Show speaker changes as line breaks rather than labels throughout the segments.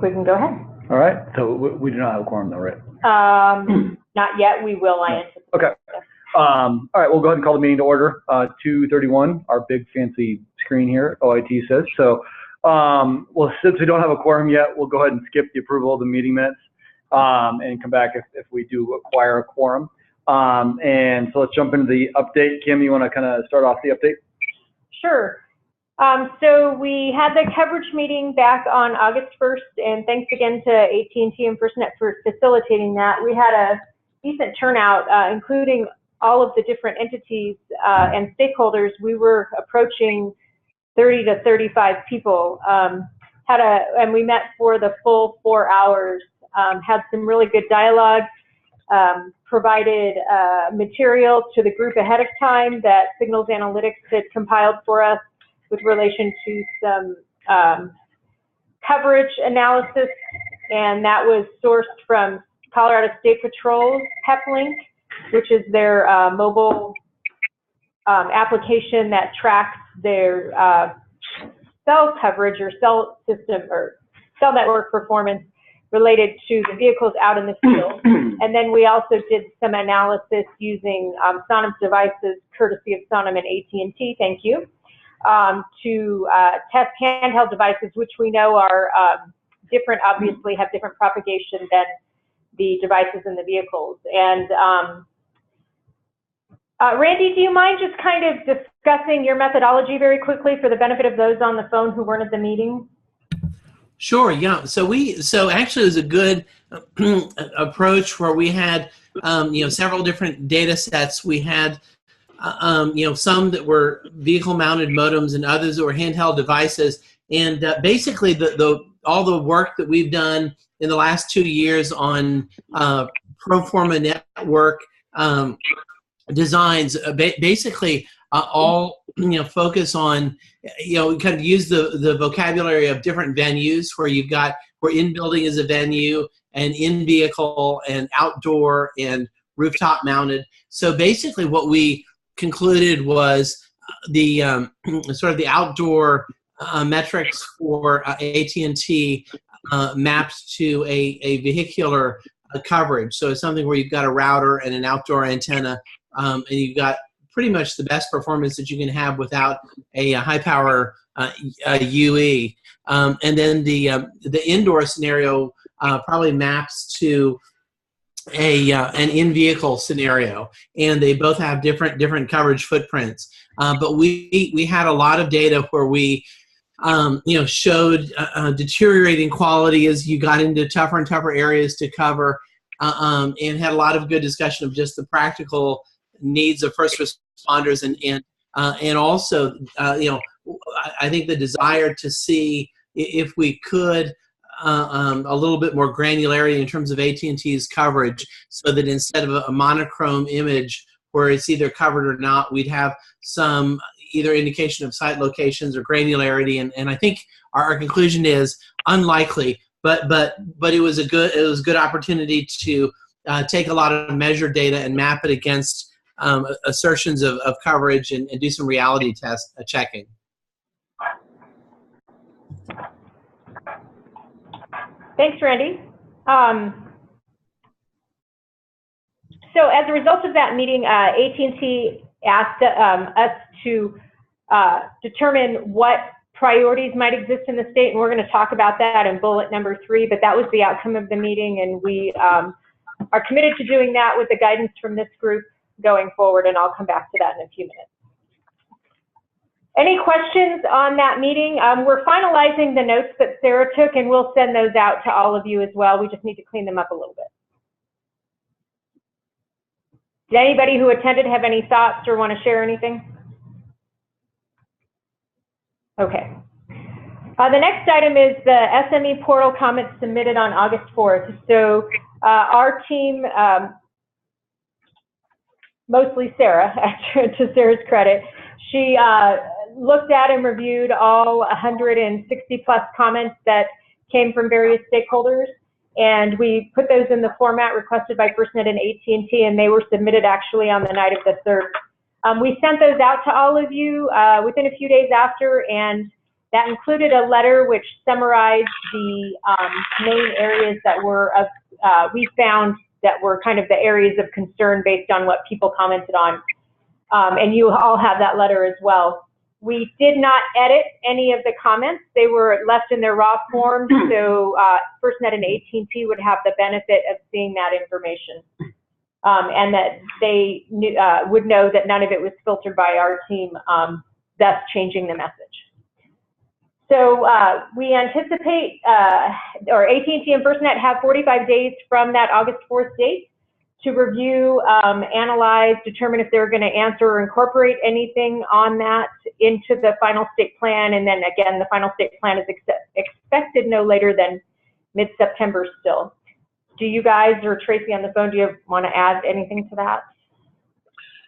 we can go ahead.
All right. So we do not have a quorum, though, right?
Not yet. We will. I anticipate.
Okay. All right. We'll go ahead and call the meeting to order. 2:31. Our big fancy screen here, OIT says. So, well, since we don't have a quorum yet, we'll go ahead and skip the approval of the meeting minutes and come back if we do acquire a quorum. And so let's jump into the update. Kim, you want to kind of start off the update?
Sure. So we had the coverage meeting back on August 1st, and thanks again to AT&T and FirstNet for facilitating that. We had a decent turnout, including all of the different entities and stakeholders. We were approaching 30 to 35 people. And we met for the full 4 hours, had some really good dialogue, provided material to the group ahead of time that Signals Analytics had compiled for us with relation to some coverage analysis, and that was sourced from Colorado State Patrol's PEPLink, which is their mobile application that tracks their cell coverage or cell system or cell network performance related to the vehicles out in the field. And then we also did some analysis using Sonam's devices, courtesy of Sonam and AT&T, thank you, to test handheld devices, which we know are different, obviously have different propagation than the devices in the vehicles. And Randy, do you mind just kind of discussing your methodology very quickly for the benefit of those on the phone who weren't at the meeting?
Sure, yeah. So actually it was a good approach where we had several different data sets. We had some that were vehicle mounted modems and others that were handheld devices. And basically all the work that we've done in the last 2 years on pro forma network designs basically all focus on kind of use the vocabulary of different venues where in building is a venue and in vehicle and outdoor and rooftop mounted. So basically what we concluded was the sort of the outdoor metrics for AT&T mapped to a vehicular coverage. So it's something where you've got a router and an outdoor antenna, and you've got pretty much the best performance that you can have without a high power UE. And then the indoor scenario probably maps to an in-vehicle scenario, and they both have different coverage footprints. But we had a lot of data where we showed deteriorating quality as you got into tougher and tougher areas to cover, and had a lot of good discussion of just the practical needs of first responders and also I think the desire to see if we could a little bit more granularity in terms of AT&T's coverage, so that instead of a monochrome image where it's either covered or not, we'd have some either indication of site locations or granularity. And I think our conclusion is unlikely, but it was a good opportunity to take a lot of measured data and map it against assertions of coverage and do some reality test checking.
Thanks, Randy. So as a result of that meeting, AT&T asked us to determine what priorities might exist in the state, and we're going to talk about that in bullet number 3, but that was the outcome of the meeting, and we are committed to doing that with the guidance from this group going forward, and I'll come back to that in a few minutes. Any questions on that meeting? We're finalizing the notes that Sarah took, and we'll send those out to all of you as well. We just need to clean them up a little bit. Did anybody who attended have any thoughts or want to share anything? Okay. The next item is the SME portal comments submitted on August 4th. So our team, mostly Sarah, to Sarah's credit, she looked at and reviewed all 160 plus comments that came from various stakeholders, and we put those in the format requested by FirstNet and AT&T, and they were submitted actually on the night of the 3rd. We sent those out to all of you within a few days after, and That included a letter which summarized the main areas that were we found that were kind of the areas of concern based on what people commented on. And you all have that letter as well. We did not edit any of the comments. They were left in their raw form, so FirstNet and AT&T would have the benefit of seeing that information. And that they would know that none of it was filtered by our team, thus changing the message. So we anticipate, or AT&T and FirstNet have 45 days from that August 4th date to review, analyze, determine if they're going to answer or incorporate anything on that into the final state plan. And then again, the final state plan is expected no later than mid-September still. Do you guys, or Tracy on the phone, do you want to add anything to that?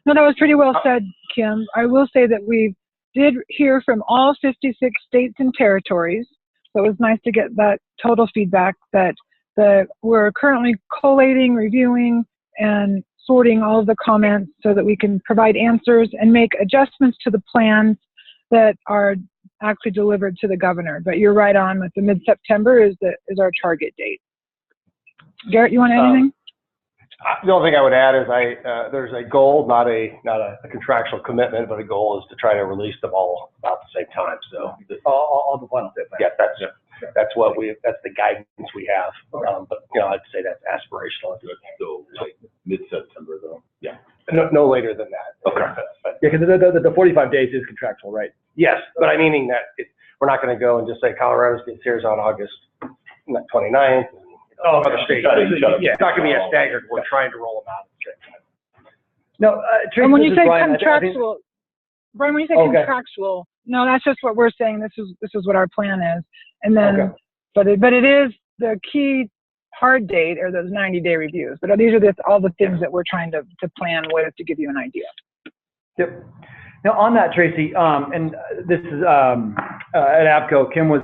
No, that was pretty well said, Kim. I will say that we did hear from all 56 states and territories. So it was nice to get that total feedback that we're currently collating, reviewing, and sorting all of the comments so that we can provide answers and make adjustments to the plans that are actually delivered to the governor. But you're right on with the mid-September is our target date. Garrett, you want to add anything?
The only thing I would add is there's a goal, not a contractual commitment, but a goal is to try to release them all about the same time. So
All the final state plan.
yeah, that's the guidance we have. But I'd say that's aspirational.
So like mid-September though. Yeah.
No later than that.
Okay.
But,
Yeah, because the 45 days is contractual, right?
yes, but I'm meaning that we're not going to go and just say Colorado State Series on August 29th.
Oh,
other states.
Yeah.
It's not going to be a staggered. We're trying to roll them out at the same time.
No, Tracy,
And when you say
Brian,
contractual, Brian, when you say contractual, no, that's just what we're saying. This is what our plan is. And then, but it is the key hard date or those 90-day reviews. But these are all the things that we're trying to plan with to give you an idea.
Yep. Now on that, Tracy, and this is at APCO, Kim was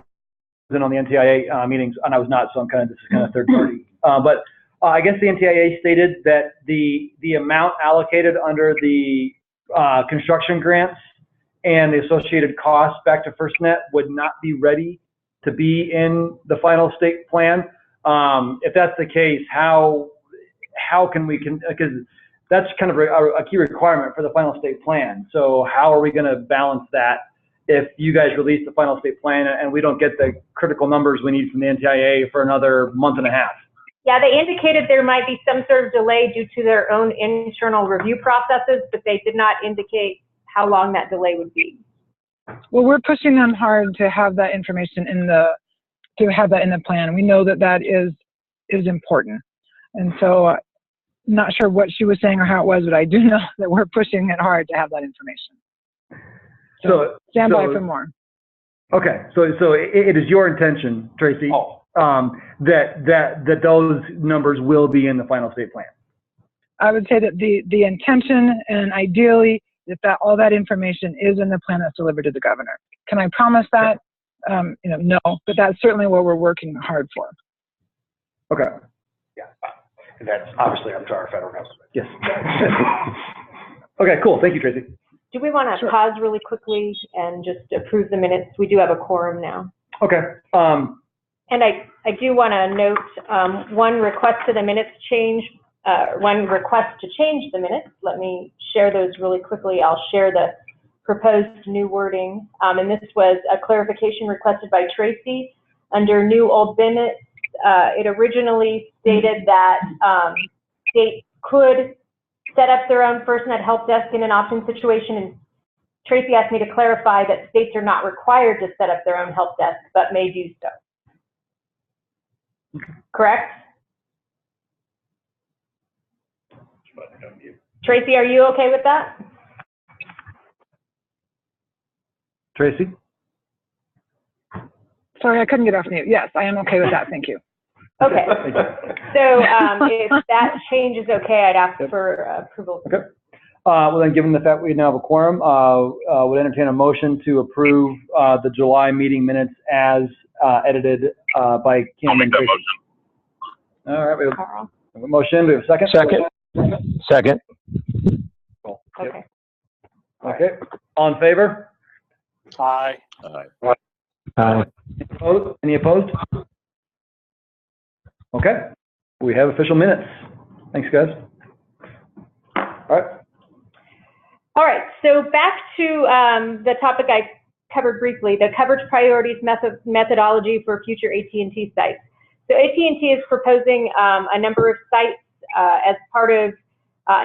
in on the NTIA meetings, and I was not, so this is kind of third party. But I guess the NTIA stated that the amount allocated under the construction grants and the associated costs back to FirstNet would not be ready to be in the final state plan. If that's the case, how can we, because that's kind of a key requirement for the final state plan. So how are we going to balance that if you guys release the final state plan and we don't get the critical numbers we need from the NTIA for another month and a half?
Yeah, they indicated there might be some sort of delay due to their own internal review processes, but they did not indicate how long that delay would be.
Well, we're pushing them hard to have that information in the plan. We know that is important. And so not sure what she was saying or how it was, but I do know that we're pushing it hard to have that information. So stand by for more.
Okay, so it is your intention, Tracy, that those numbers will be in the final state plan.
I would say that the intention and ideally that all that information is in the plan that's delivered to the governor. Can I promise that? No, but that's certainly what we're working hard for.
Okay.
Yeah, and that's obviously up to our federal government.
Yes. Okay, cool. Thank you, Tracy.
Do we want to pause really quickly and just approve the minutes? We do have a quorum now.
Okay.
And I do want to note one request to the minutes change, one request to change the minutes. Let me share those really quickly. I'll share the proposed new wording. And this was a clarification requested by Tracy under new old minutes. It originally stated that states could set up their own FirstNet help desk in an opt-in situation, and Tracy asked me to clarify that states are not required to set up their own help desk, but may do so. Correct? Tracy, are you okay with that?
Tracy?
Sorry, I couldn't get off mute. Yes, I am okay with that. Thank you.
Okay. So if that change is okay, I'd ask for approval.
Okay. Well, then, given the fact we now have a quorum, would entertain a motion to approve the July meeting minutes as edited by Kim and Tracy. All right, we have a motion. Do we have a second?
Second.
Cool.
Okay.
Okay. All in favor?
Aye.
Opposed? Any opposed? Okay, we have official minutes. Thanks, guys. All right.
All right, so back to the topic I covered briefly, the coverage priorities methodology for future AT&T sites. So AT&T is proposing a number of sites as part of,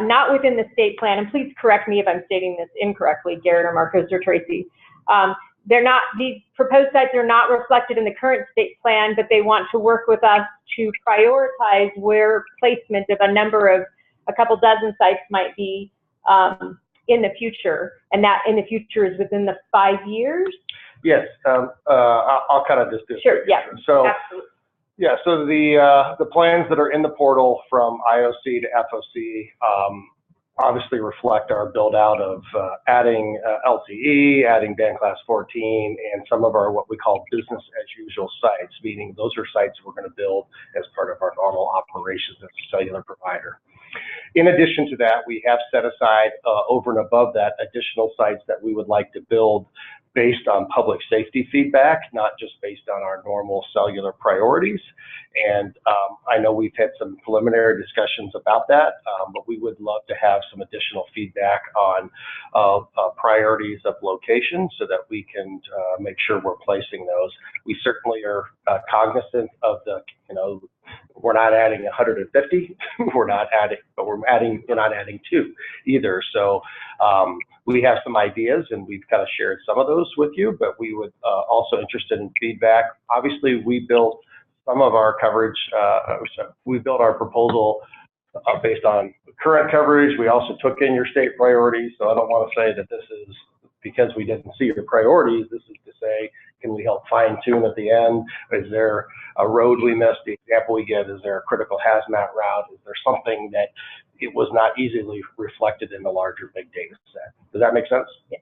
not within the state plan, and please correct me if I'm stating this incorrectly, Garrett or Marcos or Tracy. These proposed sites are not reflected in the current state plan, but they want to work with us to prioritize where placement of a couple dozen sites might be in the future, and that in the future is within the 5 years?
Yes, I'll kind of just do it.
Sure, yeah,
so,
absolutely.
Yeah, so the plans that are in the portal from IOC to FOC obviously reflect our build out of adding LTE, adding band class 14, and some of our what we call business as usual sites, meaning those are sites we're going to build as part of our normal operations as a cellular provider. In addition to that, we have set aside over and above that additional sites that we would like to build based on public safety feedback, not just based on our normal cellular priorities. And I know we've had some preliminary discussions about that, but we would love to have some additional feedback on priorities of location so that we can make sure we're placing those. We certainly are cognizant of the, we're not adding 150, we're not adding 2 either. So we have some ideas and we've kind of shared some of those with you, but we would also interested in feedback. Obviously, we built some of our coverage, we built our proposal based on current coverage. We also took in your state priorities. So I don't want to say that this is because we didn't see your priorities. This is to say, can we help fine tune at the end? Is there a road we missed? The example we give, is there a critical hazmat route? Is there something that it was not easily reflected in the larger big data set? Does that make sense? Yeah.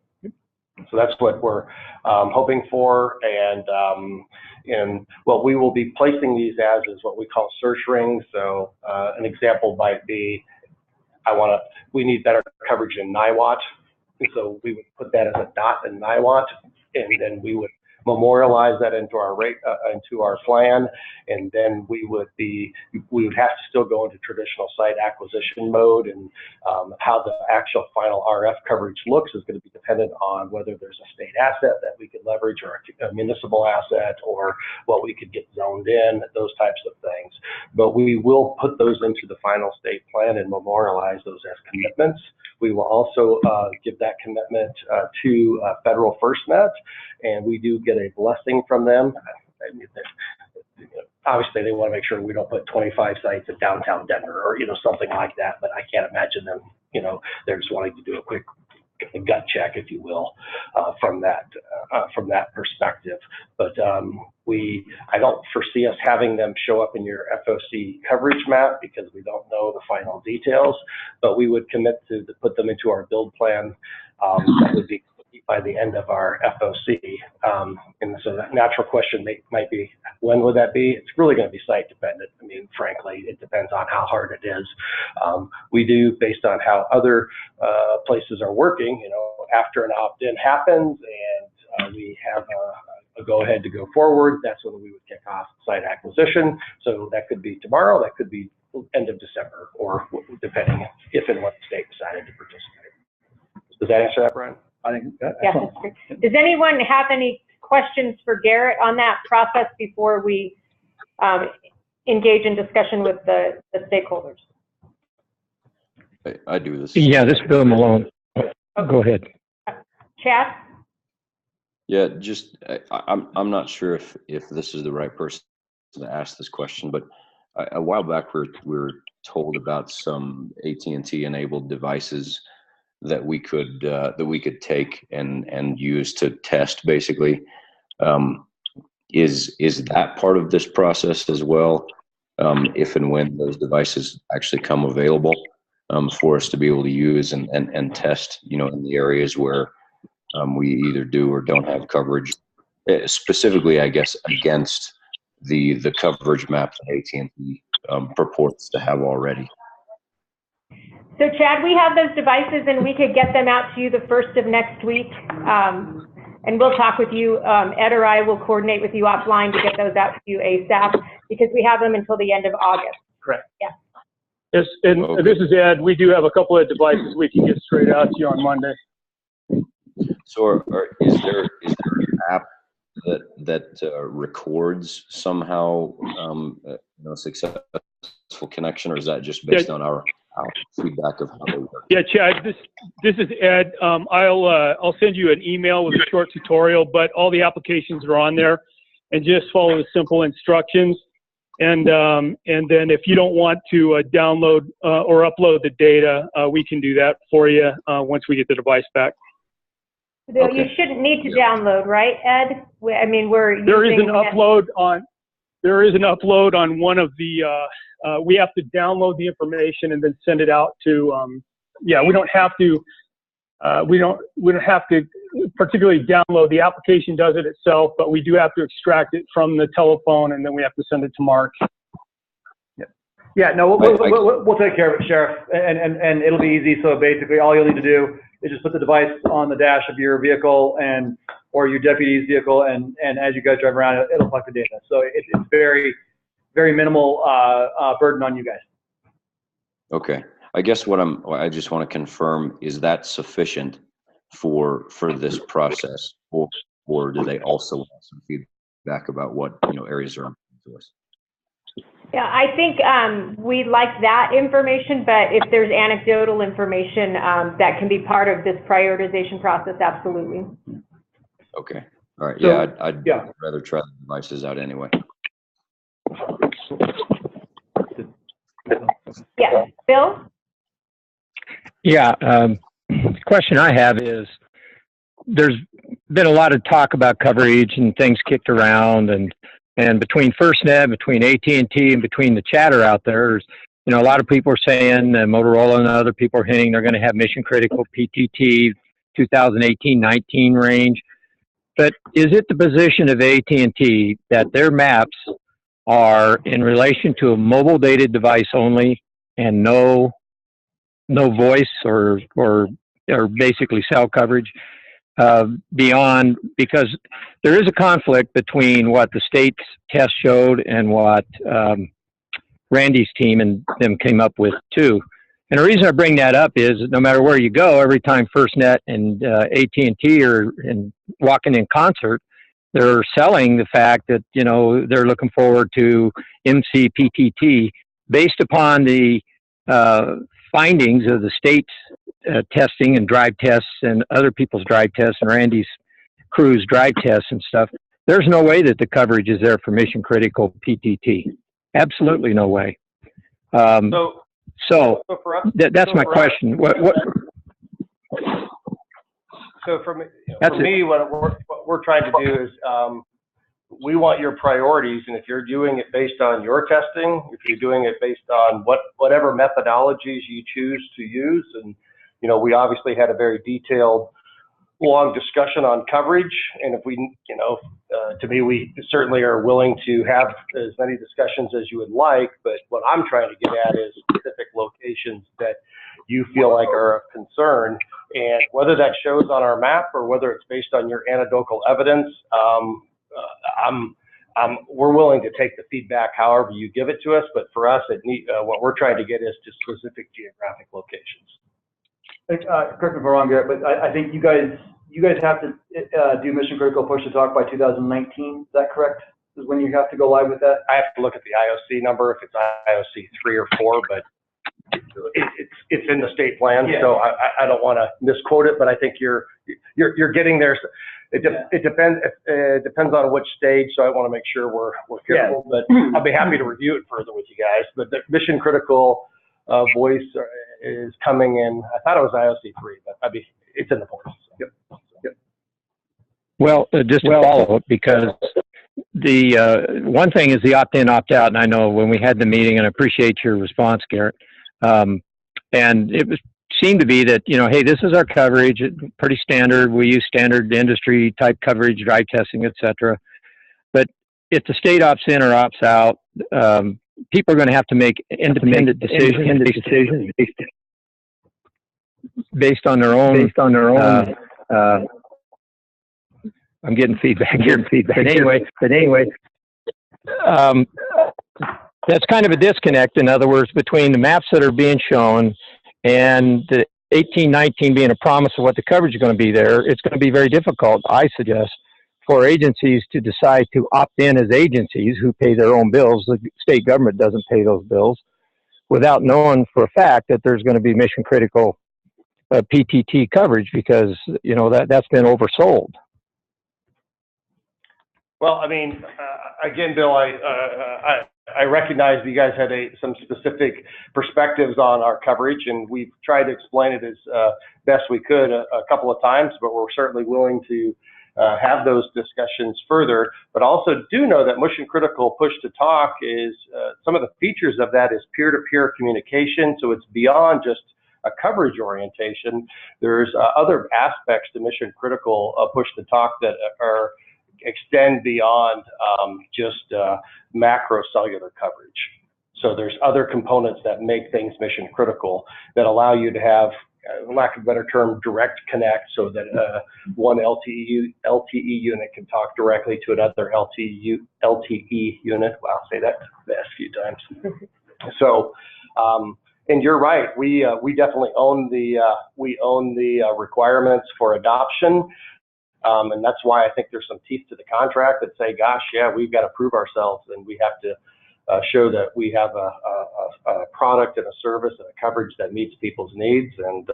So that's what we're hoping for. And what we will be placing these as is what we call search rings. So an example might be, we need better coverage in NIWAT. And so we would put that as a dot in NIWAT, and then we would memorialize that into our plan, and then we would have to still go into traditional site acquisition mode, and how the actual final RF coverage looks is going to be dependent on whether there's a state asset that we could leverage or a municipal asset or what we could get zoned in, those types of things. But we will put those into the final state plan and memorialize those as commitments. We will also give that commitment to Federal FirstNet, and we do get a blessing from them. Obviously, they want to make sure we don't put 25 sites in downtown Denver or something like that. But I can't imagine them. They're just wanting to do a quick gut check, if you will, from that perspective. But I don't foresee us having them show up in your FOC coverage map because we don't know the final details. But we would commit to put them into our build plan. That would be by the end of our FOC. And so that natural question might be, when would that be? It's really going to be site dependent. I mean, frankly, it depends on how hard it is. We do, based on how other places are working, after an opt-in happens and we have a go-ahead to go forward, that's when we would kick off site acquisition. So that could be tomorrow, that could be end of December, or depending if and when the state decided to participate. Does that answer that, Brian?
I think that's
excellent. Does anyone have any questions for Garrett on that process before we engage in discussion with the stakeholders?
I do this.
Yeah, this is Bill Malone. Go ahead.
Chad?
Yeah, just I'm not sure if this is the right person to ask this question, but a while back we were told about some AT&T enabled devices that we could take and use to test, basically. Is that part of this process as well? If and when those devices actually come available for us to be able to use and test, in the areas where we either do or don't have coverage, specifically, I guess, against the coverage map that AT&T purports to have already. So
Chad, we have those devices and we could get them out to you the first of next week. And we'll talk with you. Ed or I will coordinate with you offline to get those out to you ASAP because we have them until the end of August.
Correct.
Yeah.
Yes, and this is Ed. We do have a couple of devices we can get straight out to you on Monday.
So is there an app that records somehow successful connection, or is that just based on our feedback of how they work?
Yeah, Chad, this is Ed. I'll send you an email with a short tutorial, but all the applications are on there, and just follow the simple instructions. And then if you don't want to download or upload the data, we can do that for you once we get the device back.
Okay. You shouldn't need to download, right, Ed?
There is an upload on one of the. We have to download the information and then send it out to. We don't have to. We don't have to particularly download. The application does it itself, but we do have to extract it from the telephone, and then we have to send it to Mark.
Yeah, no, we'll take care of it, Sheriff, and it'll be easy. So basically, all you'll need to do is just put the device on the dash of your vehicle or your deputy's vehicle, and as you guys drive around, it'll collect the data. So it's very, very minimal burden on you guys.
Okay. I guess I just want to confirm, is that sufficient for this process, or do they also want some feedback about what areas are important to us?
Yeah, I think we'd like that information, but if there's anecdotal information that can be part of this prioritization process, absolutely.
Okay. All right.
So,
I'd rather try the devices out anyway.
Yeah, Bill?
Yeah, the question I have is, there's been a lot of talk about coverage and things kicked around, and between FirstNet, between AT&T, and between the chatter out there, a lot of people are saying, Motorola and other people are hinting they're going to have mission critical PTT 2018-19 range. But is it the position of AT&T that their maps are in relation to a mobile data device only and no voice or basically cell coverage beyond, because there is a conflict between what the state's test showed and what Randy's team and them came up with too. And the reason I bring that up is no matter where you go, every time FirstNet and AT&T are walking in concert, they're selling the fact that, they're looking forward to MCPTT based upon the findings of the state's testing and drive tests and other people's drive tests and Randy's crew's drive tests and stuff. There's no way that the coverage is there for mission critical PTT. Absolutely no way. So that's my question.
So for me, what we're trying to do is we want your priorities, and if you're doing it based on your testing, if you're doing it based on whatever methodologies you choose to use, and we obviously had a very detailed, long discussion on coverage, and if we, to me, we certainly are willing to have as many discussions as you would like, but what I'm trying to get at is specific locations that you feel like are of concern, and whether that shows on our map or whether it's based on your anecdotal evidence, we're willing to take the feedback however you give it to us, but for us, what we're trying to get is to specific geographic locations.
Correct me if I'm wrong, Garrett, but I think you guys have to do mission critical push to talk by 2019. Is that correct? Is when you have to go live with that?
I have to look at the IOC number if it's IOC 3 or 4, but it's in the state plan, so I don't want to misquote it, but I think you're getting there. It depends on which stage, so I want to make sure we're careful. But I'll be happy to review it further with you guys. But the mission critical voice is coming in. I thought it was IOC 3, but it's in the portal. So. Yep.
Well, just to follow up, because the one thing is the opt-in, opt-out, and I know when we had the meeting, and I appreciate your response, Garrett, and it seemed to be that, hey, this is our coverage, pretty standard. We use standard industry type coverage, drive testing, etc. But if the state opts in or opts out, people are going to have to make independent decisions based on their own I'm getting feedback. But anyway, that's kind of a disconnect, in other words, between the maps that are being shown and the 1819 being a promise of what the coverage is going to be there. It's going to be very difficult, I suggest, for agencies to decide to opt in as agencies who pay their own bills. The state government doesn't pay those bills, without knowing for a fact that there's going to be mission critical PTT coverage, because, you know, that's been oversold.
Well, I mean, again, Bill, I recognize you guys had some specific perspectives on our coverage, and we've tried to explain it as best we could a couple of times, but we're certainly willing to have those discussions further. But also do know that mission critical push to talk is some of the features of that is peer-to-peer communication. So it's beyond just a coverage orientation. There's other aspects to mission critical push to talk that extend beyond just macro cellular coverage. So there's other components that make things mission critical that allow you to have, lack of a better term, direct connect, so that one LTE unit can talk directly to another LTE unit. Wow, I'll say that the last few times. So, and you're right. We definitely own the requirements for adoption. And that's why I think there's some teeth to the contract that say, gosh, yeah, we've got to prove ourselves, and we have to show that we have a product and a service and a coverage that meets people's needs, and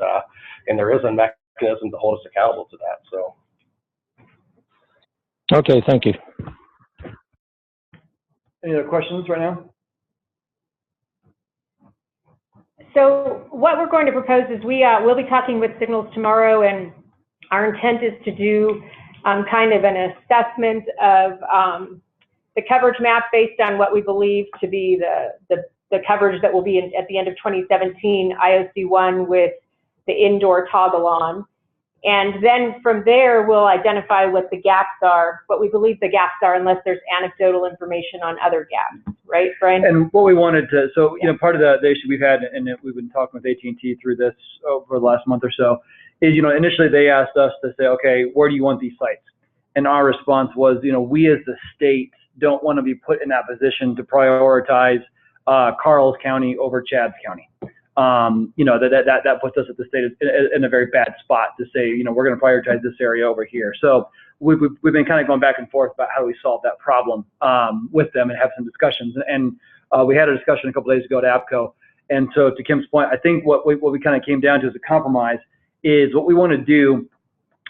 there is a mechanism to hold us accountable to that. So.
Okay, thank you.
Any other questions right now?
So what we're going to propose is we'll be talking with Signals tomorrow, and our intent is to do kind of an assessment of the coverage map based on what we believe to be the coverage that will be at the end of 2017, IOC1 with the indoor toggle on. And then from there, we'll identify what the gaps are, what we believe the gaps are, unless there's anecdotal information on other gaps, right, Brian?
And what we wanted to, so, you know, part of the issue we've had, and we've been talking with AT&T through this over the last month or so, is, you know, initially they asked us to say, okay, where do you want these sites? And our response was, you know, we as the state don't want to be put in that position to prioritize Carles County over Chadds County. You know, that puts us at the state in a very bad spot to say, you know, we're going to prioritize this area over here. So we've been kind of going back and forth about how we solve that problem with them and have some discussions. And we had a discussion a couple days ago at APCO. And so to Kim's point, I think what we kind of came down to as a compromise is what we want to do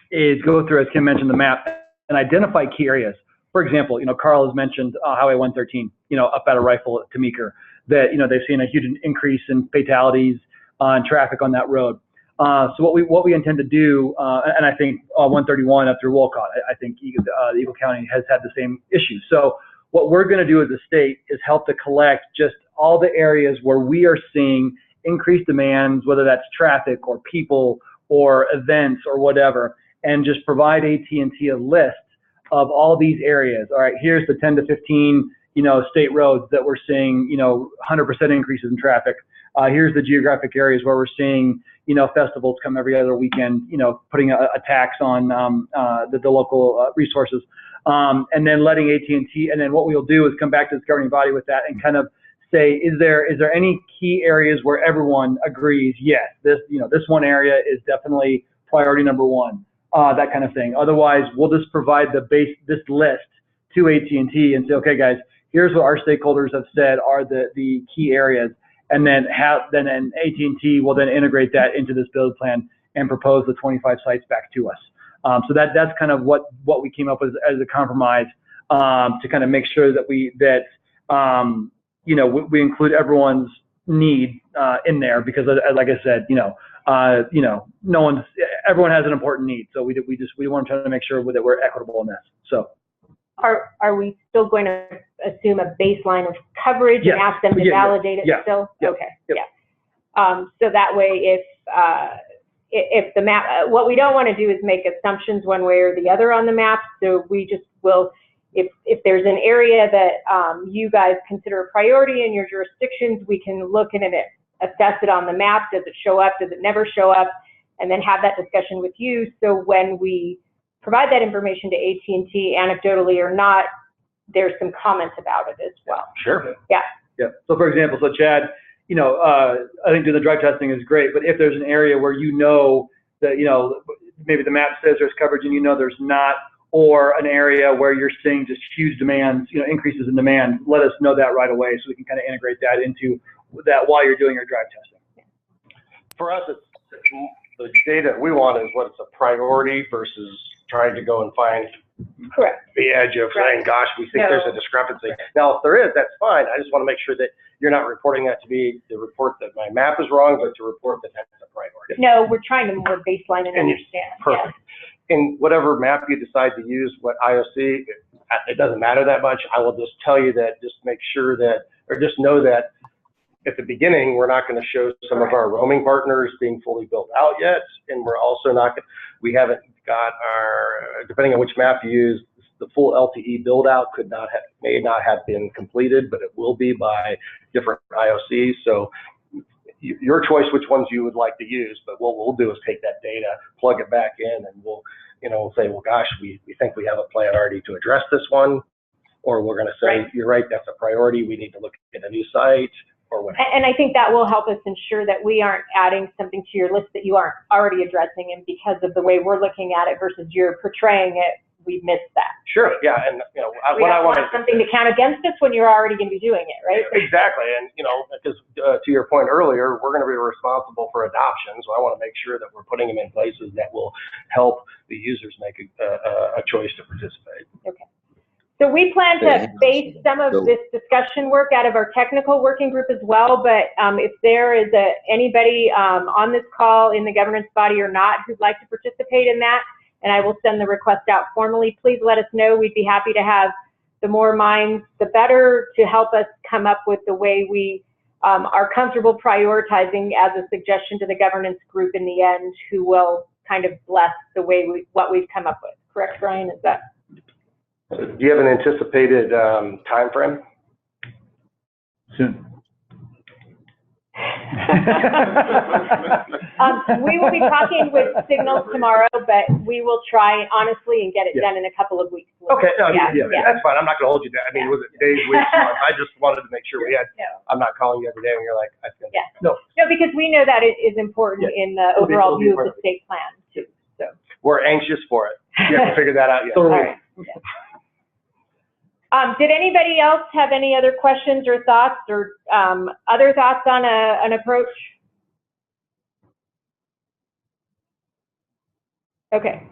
is go through, as Kim mentioned, the map and identify key areas. For example, you know, Carl has mentioned Highway 113, you know, up at a rifle at Meeker, that, you know, they've seen a huge increase in fatalities and traffic on that road. So what we intend to do, and I think 131 up through Wolcott, I think Eagle County has had the same issue. So what we're going to do as a state is help to collect just all the areas where we are seeing increased demands, whether that's traffic or people or events or whatever, and just provide AT&T a list of all these areas. All right, here's the 10 to 15, you know, state roads that we're seeing, you know, 100% increases in traffic. Here's the geographic areas where we're seeing, you know, festivals come every other weekend, you know, putting a tax on the local resources, and then letting AT&T, and then what we'll do is come back to this governing body with that and kind of say, is there any key areas where everyone agrees, yes, this, you know, this one area is definitely priority number one, that kind of thing. Otherwise, we'll just provide this list to AT&T and say, okay, guys, here's what our stakeholders have said are the key areas, and then AT&T will then integrate that into this build plan and propose the 25 sites back to us. So that's kind of what we came up with as a compromise to kind of make sure that you know, we include everyone's need in there, because like I said, you know, everyone has an important need, so we want to try to make sure that we're equitable in this. So.
Are we still going to assume a baseline of coverage and ask them to validate it still? Okay, yeah. So that way, if the map, what we don't want to do is make assumptions one way or the other on the map. So we just will, if there's an area that you guys consider a priority in your jurisdictions, we can look at it, assess it on the map. Does it show up? Does it never show up? And then have that discussion with you. So when we provide that information to AT&T anecdotally or not, there's some comments about it as well.
Sure.
Yeah.
Yeah. So for example, so Chad, you know, I think doing the drug testing is great, but if there's an area where you know that, you know, maybe the map says there's coverage and you know there's not, or an area where you're seeing just huge demands, you know, increases in demand, let us know that right away so we can kind of integrate that into that while you're doing your drive testing.
For us, it's the data we want is what's a priority versus trying to go and find
Correct.
the edge of saying, gosh, we think there's a discrepancy. Now, if there is, that's fine. I just want to make sure that you're not reporting that to be the report that my map is wrong, but to report that that's a priority.
No, we're trying to more baseline and understand.
Perfect. In whatever map you decide to use, what IOC, it doesn't matter that much. I will just tell you that, just make sure that, or just know that at the beginning, we're not going to show some of our roaming partners being fully built out yet. And we're also not, we haven't got our, depending on which map you use, the full LTE build out may not have been completed, but it will be by different IOCs. So your choice which ones you would like to use, but what we'll do is take that data, plug it back in, and we'll, you know, say, well, gosh, we think we have a plan already to address this one, or we're going to say, you're right, that's a priority. We need to look at a new site, or whatever.
And I think that will help us ensure that we aren't adding something to your list that you aren't already addressing, and because of the way we're looking at it versus you're portraying it, we missed that.
Sure, yeah, and you know,
what I want something to count against us when you're already going to be doing it, right?
Exactly, and you know, because to your point earlier, we're going to be responsible for adoption, so I want to make sure that we're putting them in places that will help the users make a choice to participate.
Okay. So we plan to base some of this discussion work out of our technical working group as well, but if there is anybody on this call in the governance body or not who'd like to participate in that, and I will send the request out formally, please let us know. We'd be happy to have the more minds, the better, to help us come up with the way we are comfortable prioritizing as a suggestion to the governance group in the end, who will kind of bless the way what we've come up with. Correct, Brian? Is that?
Do you have an anticipated time frame?
Soon.
We will be talking with Signals tomorrow, but we will try honestly and get it done in a couple of weeks.
Okay, no, that's fine. I'm not going to hold you down. I mean, was it days, weeks, months? I just wanted to make sure we had. I'm not calling you every day when you're like, I think.
No, because we know that it is important in the overall view of the state plan too. So
we're anxious for it. You have to figure that out yet.
All right. Did anybody else have any other questions or thoughts or other thoughts on an approach? Okay.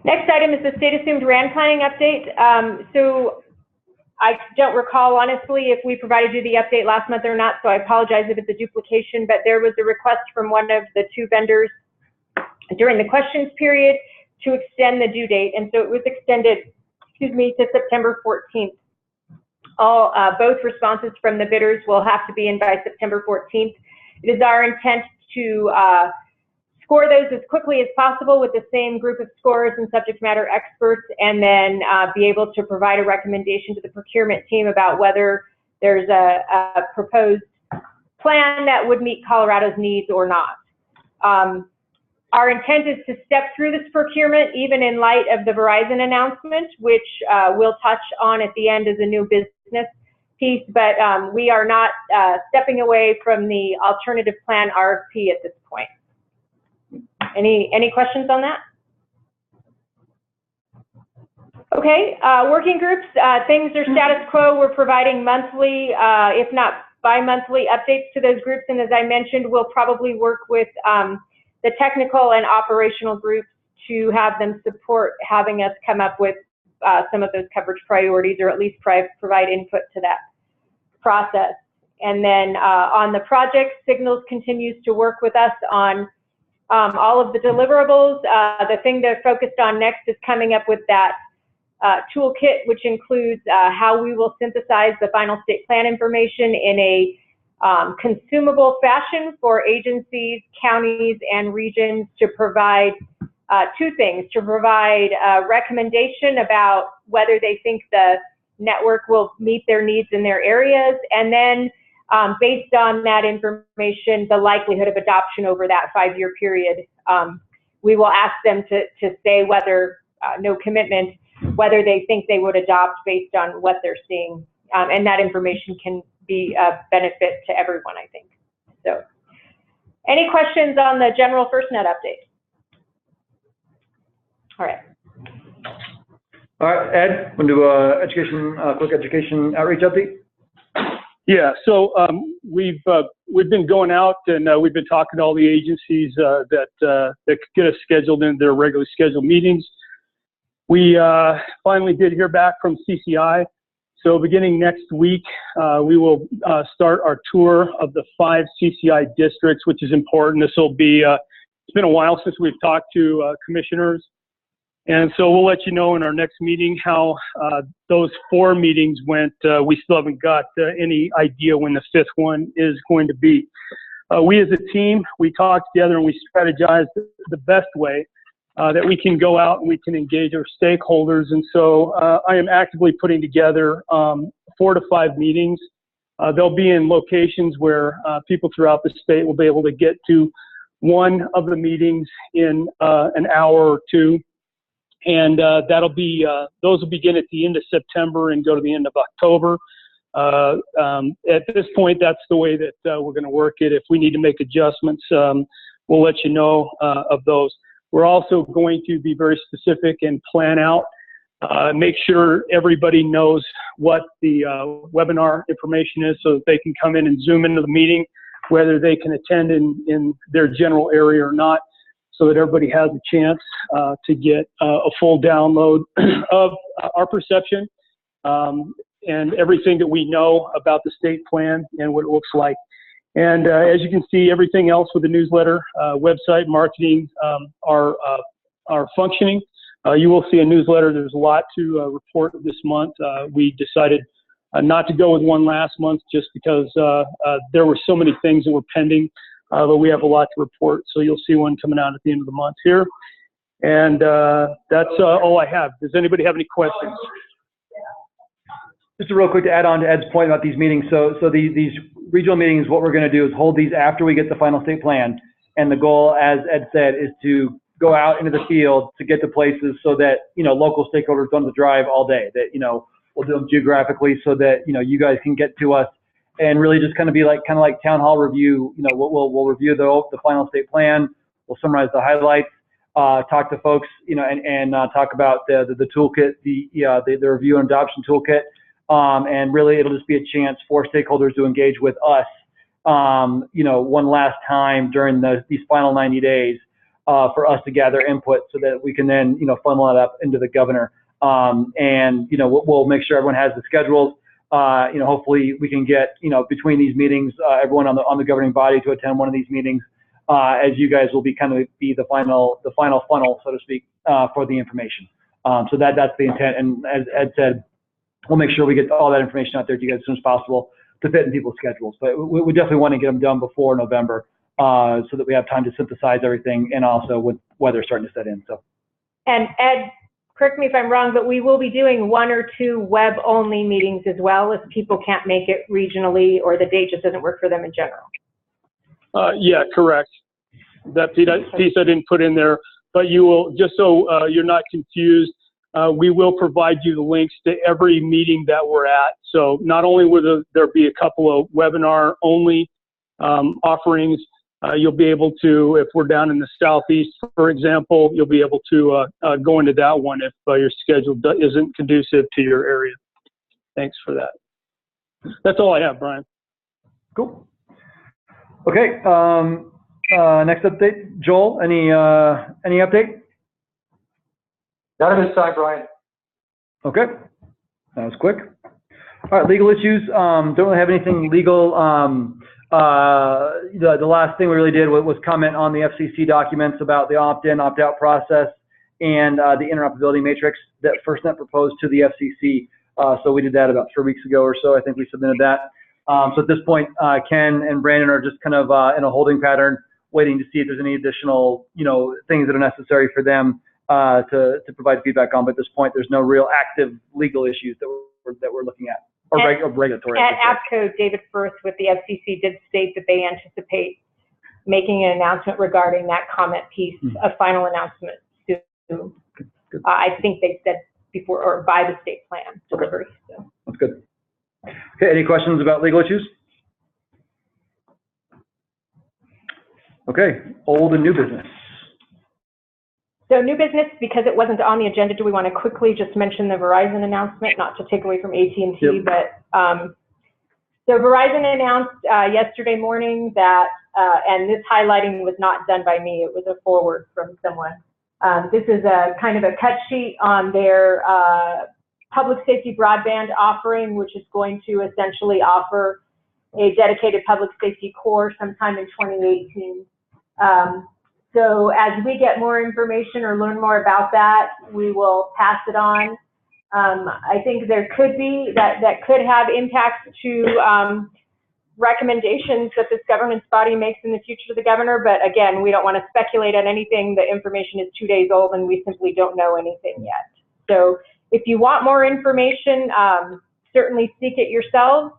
Next item is the state assumed RAN planning update. So I don't recall honestly if we provided you the update last month or not, so I apologize if it's a duplication, but there was a request from one of the two vendors during the questions period to extend the due date, and so it was extended, to September 14th. Both responses from the bidders will have to be in by September 14th. It is our intent to score those as quickly as possible with the same group of scorers and subject matter experts, and then be able to provide a recommendation to the procurement team about whether there's a proposed plan that would meet Colorado's needs or not. Our intent is to step through this procurement even in light of the Verizon announcement, which we'll touch on at the end as a new business piece, but we are not stepping away from the alternative plan RFP at this point. Any questions on that? Okay, working groups, things are status quo. We're providing monthly, if not bi-monthly updates to those groups, and as I mentioned, we'll probably work with the technical and operational groups to have them support having us come up with some of those coverage priorities, or at least provide input to that process. And then on the project, Signals continues to work with us on all of the deliverables. The thing they're focused on next is coming up with that toolkit, which includes how we will synthesize the final state plan information in a consumable fashion for agencies, counties, and regions to provide two things: to provide a recommendation about whether they think the network will meet their needs in their areas, and then based on that information, the likelihood of adoption over that 5-year period we will ask them to say whether, no commitment, whether they think they would adopt based on what they're seeing. And that information can be a benefit to everyone, I think. So, any questions on the general FirstNet update? All right.
All right, Ed, want to do a quick education outreach update?
Yeah, so we've been going out and we've been talking to all the agencies that could get us scheduled in their regularly scheduled meetings. We finally did hear back from CCI. So beginning next week, we will start our tour of the 5 CCI districts, which is important. This will be, it's been a while since we've talked to commissioners. And so we'll let you know in our next meeting how those 4 meetings went. We still haven't got any idea when the 5th one is going to be. We as a team, we talk together and we strategize the best way that we can go out and we can engage our stakeholders. And so I am actively putting together 4 to 5 meetings. They'll be in locations where people throughout the state will be able to get to one of the meetings in an hour or 2. And that'll be, those will begin at the end of September and go to the end of October. At this point, that's the way that we're going to work it. If we need to make adjustments, we'll let you know of those. We're also going to be very specific and plan out, make sure everybody knows what the webinar information is so that they can come in and Zoom into the meeting, whether they can attend in their general area or not, so that everybody has a chance to get a full download of our perception and everything that we know about the state plan and what it looks like. And as you can see, everything else with the newsletter, website, marketing are functioning. You will see a newsletter. There's a lot to report this month. We decided not to go with one last month just because there were so many things that were pending. But we have a lot to report, so you'll see one coming out at the end of the month here. And that's all I have. Does anybody have any questions?
Just a real quick to add on to Ed's point about these meetings. So these regional meetings, what we're going to do is hold these after we get the final state plan. And the goal, as Ed said, is to go out into the field to get to places so that, local stakeholders don't have to drive all day. That, we'll do them geographically so that, you guys can get to us. And really just kind of like town hall review. We'll review the final state plan. We'll summarize the highlights, talk to folks, and talk about the toolkit, the review and adoption toolkit. And really, it'll just be a chance for stakeholders to engage with us, one last time during these final 90 days for us to gather input so that we can then, funnel it up into the governor. And we'll make sure everyone has the schedules. Hopefully we can get, between these meetings, everyone on the governing body to attend one of these meetings, as you guys will be the final funnel, so to speak, for the information. So that's the intent. And as Ed said, we'll make sure we get all that information out there to you guys as soon as possible to fit in people's schedules. But we definitely want to get them done before November, so that we have time to synthesize everything, and also with weather starting to set in. So. And
Ed, correct me if I'm wrong, but we will be doing 1 or 2 web-only meetings as well if people can't make it regionally or the date just doesn't work for them in general.
Yeah, correct. That piece I didn't put in there, but you will, just so you're not confused, we will provide you the links to every meeting that we're at. So not only will there be a couple of webinar-only offerings, you'll be able to, if we're down in the Southeast, for example, you'll be able to go into that one if your schedule isn't conducive to your area. Thanks for that. That's all I have, Brian.
Cool. Okay. Next update, Joel. Any update?
Not at this time, Brian.
Okay. That was quick. All right. Legal issues. Don't really have anything legal. The last thing we really did was comment on the FCC documents about the opt-in, opt-out process and the interoperability matrix that FirstNet proposed to the FCC. So we did that about 3 weeks ago or so. I think we submitted that. So at this point, Ken and Brandon are just kind of in a holding pattern, waiting to see if there's any additional, things that are necessary for them to provide feedback on. But at this point, there's no real active legal issues that we're looking at. Or regulatory.
At APCO, David Firth with the FCC did state that they anticipate making an announcement regarding that comment piece, a final announcement soon. I think they said before or by the state plan delivery. So.
That's good. Okay, any questions about legal issues? Okay, old and new business.
So new business, because it wasn't on the agenda, do we want to quickly just mention the Verizon announcement, not to take away from AT&T,
yep.
but so Verizon announced yesterday morning that, and this highlighting was not done by me, it was a forward from someone. This is a kind of a cut sheet on their public safety broadband offering, which is going to essentially offer a dedicated public safety core sometime in 2018. So as we get more information or learn more about that, we will pass it on. I think there could be, that could have impacts to recommendations that this governance body makes in the future to the governor, but again, we don't want to speculate on anything. The information is 2 days old and we simply don't know anything yet. So if you want more information, certainly seek it yourselves.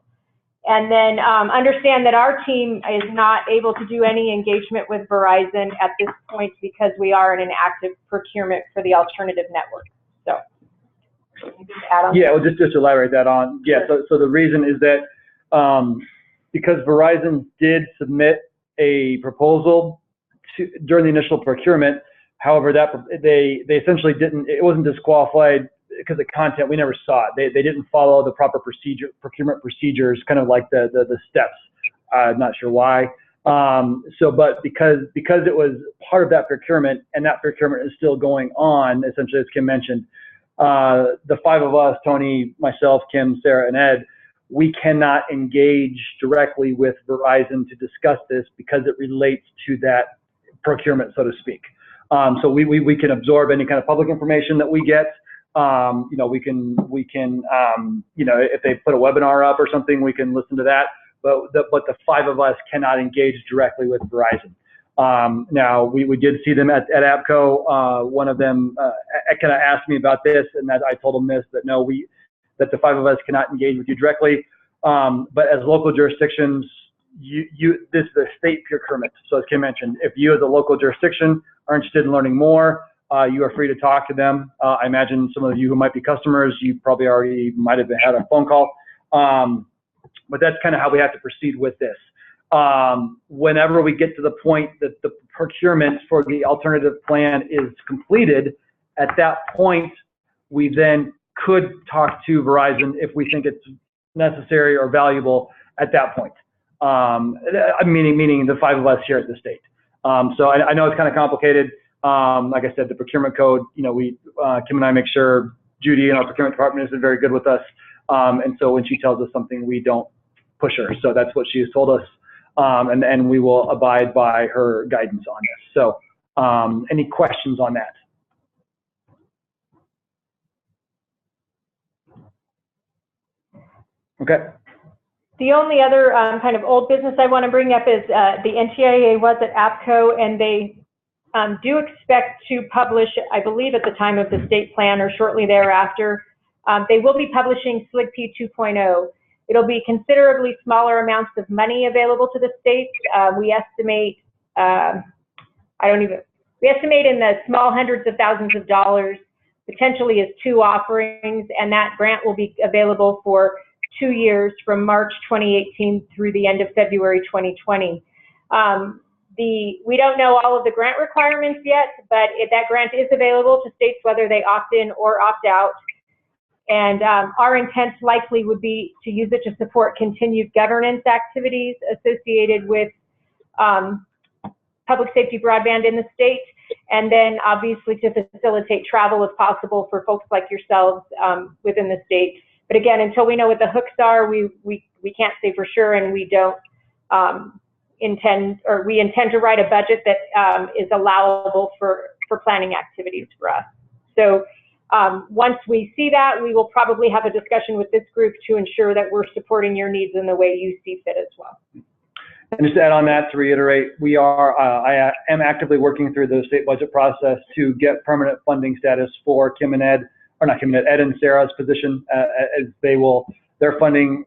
And then understand that our team is not able to do any engagement with Verizon at this point because we are in an active procurement for the alternative network. So, add on.
Yeah, well, just to elaborate that on. Yeah, so the reason is that because Verizon did submit a proposal during the initial procurement, however, that they essentially didn't. It wasn't disqualified because of content. We never saw it. They didn't follow the proper procurement procedures, kind of like the steps. I'm not sure why. But because it was part of that procurement, and that procurement is still going on, essentially, as Kim mentioned, the five of us, Tony, myself, Kim, Sarah, and Ed, we cannot engage directly with Verizon to discuss this because it relates to that procurement, so to speak. So we can absorb any kind of public information that we get. You know, we can, you know, if they put a webinar up or something, we can listen to that. But the five of us cannot engage directly with Verizon. Now we did see them at APCO. One of them kind of asked me about this, and that I told them this, that no, that the five of us cannot engage with you directly. But as local jurisdictions, this is a state procurement. So as Kim mentioned, if you as a local jurisdiction are interested in learning more, you are free to talk to them. I imagine some of you who might be customers, you probably already might have had a phone call. But that's kind of how we have to proceed with this. Whenever we get to the point that the procurement for the alternative plan is completed, at that point, we then could talk to Verizon if we think it's necessary or valuable at that point. Meaning the five of us here at the state. So I know it's kind of complicated. Like I said, the procurement code, you know, Kim and I make sure Judy in our procurement department has been very good with us. And so when she tells us something, we don't push her. So that's what she has told us. And we will abide by her guidance on this. So any questions on that? Okay.
The only other kind of old business I want to bring up is the NTIA was at APCO, and they do expect to publish, I believe at the time of the state plan or shortly thereafter, they will be publishing SLIGP 2.0. It'll be considerably smaller amounts of money available to the states. We estimate, we estimate in the small hundreds of thousands of dollars, potentially as 2 offerings, and that grant will be available for 2 years from March 2018 through the end of February 2020. We don't know all of the grant requirements yet, but that grant is available to states whether they opt in or opt out. And our intent likely would be to use it to support continued governance activities associated with public safety broadband in the state, and then obviously to facilitate travel if possible for folks like yourselves within the state. But again, until we know what the hooks are, we can't say for sure, and we don't intend to write a budget that is allowable for planning activities for us. So once we see that, we will probably have a discussion with this group to ensure that we're supporting your needs in the way you see fit as well.
And just to add on that, to reiterate, we are, I am actively working through the state budget process to get permanent funding status for Kim and Ed, or not Kim and Ed, Ed and Sarah's position, as they will, their funding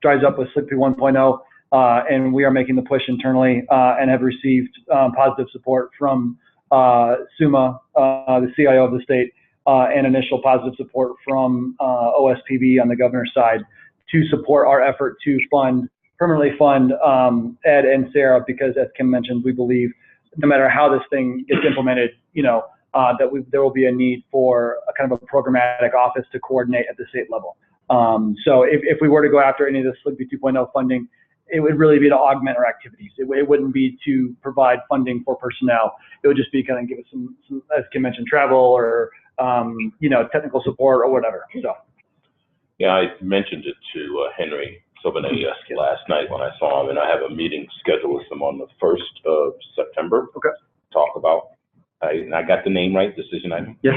dries up with SLIGP 1.0. and we are making the push internally and have received positive support from SUMA, the CIO of the state, and initial positive support from OSPB on the governor's side to support our effort to permanently fund Ed and Sarah, because as Kim mentioned, we believe no matter how this thing gets implemented, there will be a need for a kind of a programmatic office to coordinate at the state level. So if we were to go after any of this SLGB 2.0 funding, it would really be to augment our activities. It wouldn't be to provide funding for personnel. It would just be kind of give us some as Kim mentioned, travel or technical support or whatever. So.
Yeah, I mentioned it to Henry Sylvanet last night when I saw him, and I have a meeting scheduled with him on the 1st of September.
Okay.
Talk about. I got the name right, decision item?
Yes.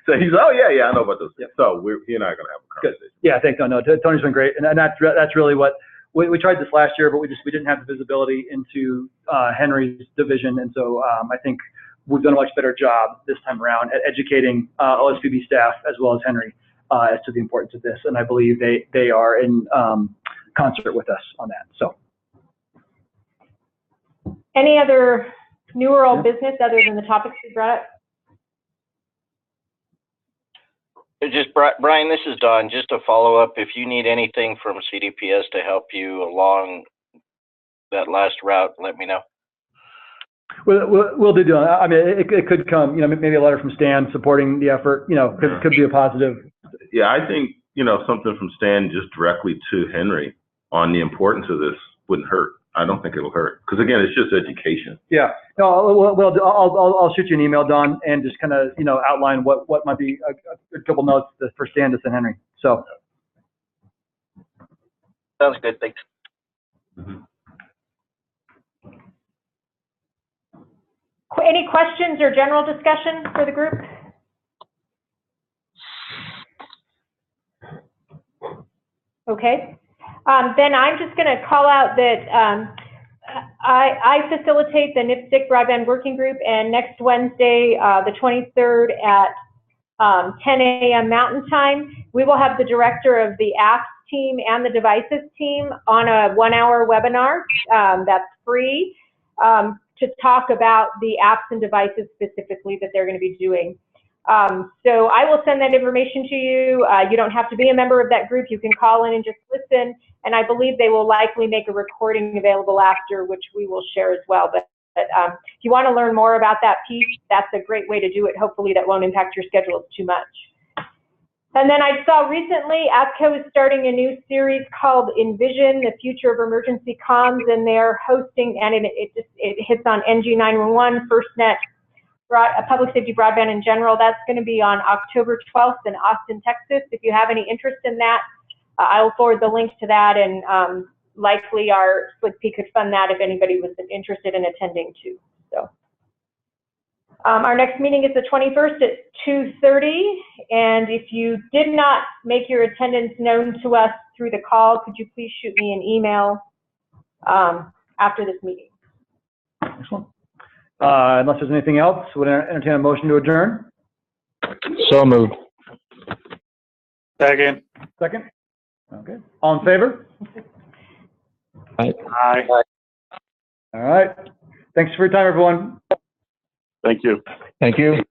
So he's, I know about those. Yep. So he and I are going to have a conversation.
Good. Yeah, thanks. No, Tony's been great. And that's really what, we tried this last year, but we didn't have the visibility into Henry's division. And so I think we've done a much better job this time around at educating OSPB staff as well as Henry as to the importance of this. And I believe they are in concert with us on that. So.
Any other new or old business other than the topics we brought up?
Just Brian, this is Don. Just a follow up. If you need anything from CDPS to help you along that last route, let me know.
We'll do. I mean, it could come. Maybe a letter from Stan supporting the effort. Could be a positive.
Yeah, I think something from Stan just directly to Henry on the importance of this wouldn't hurt. I don't think it'll hurt, because again, it's just education.
Yeah. No. Well, I'll shoot you an email, Don, and just kind of outline what might be a couple notes for Stan to send Henry. So.
Sounds good. Thanks.
Mm-hmm.
Any questions or general discussion for the group? Okay. Then I'm just going to call out that I facilitate the NIPSIC Broadband Working Group, and next Wednesday, the 23rd at 10 a.m. Mountain Time, we will have the director of the apps team and the devices team on a 1-hour webinar that's free to talk about the apps and devices specifically that they're going to be doing. So I will send that information to you. You don't have to be a member of that group. You can call in and just listen. And I believe they will likely make a recording available after, which we will share as well. But if you want to learn more about that piece, that's a great way to do it. Hopefully that won't impact your schedules too much. And then I saw recently APCO is starting a new series called Envision, the Future of Emergency Comms, and they're hosting, and it hits on NG 911, FirstNet, public safety broadband in general. That's going to be on October 12th in Austin, Texas. If you have any interest in that, I will forward the link to that, and likely our SLGP could fund that if anybody was interested in attending too. So our next meeting is the 21st at 2:30, and if you did not make your attendance known to us through the call, could you please shoot me an email after this meeting?
Excellent. Unless there's anything else, would I entertain a motion to adjourn?
So moved.
Second.
Second? Okay. All in favor?
Aye.
Aye.
All right. Thanks for your time, everyone.
Thank you.
Thank you.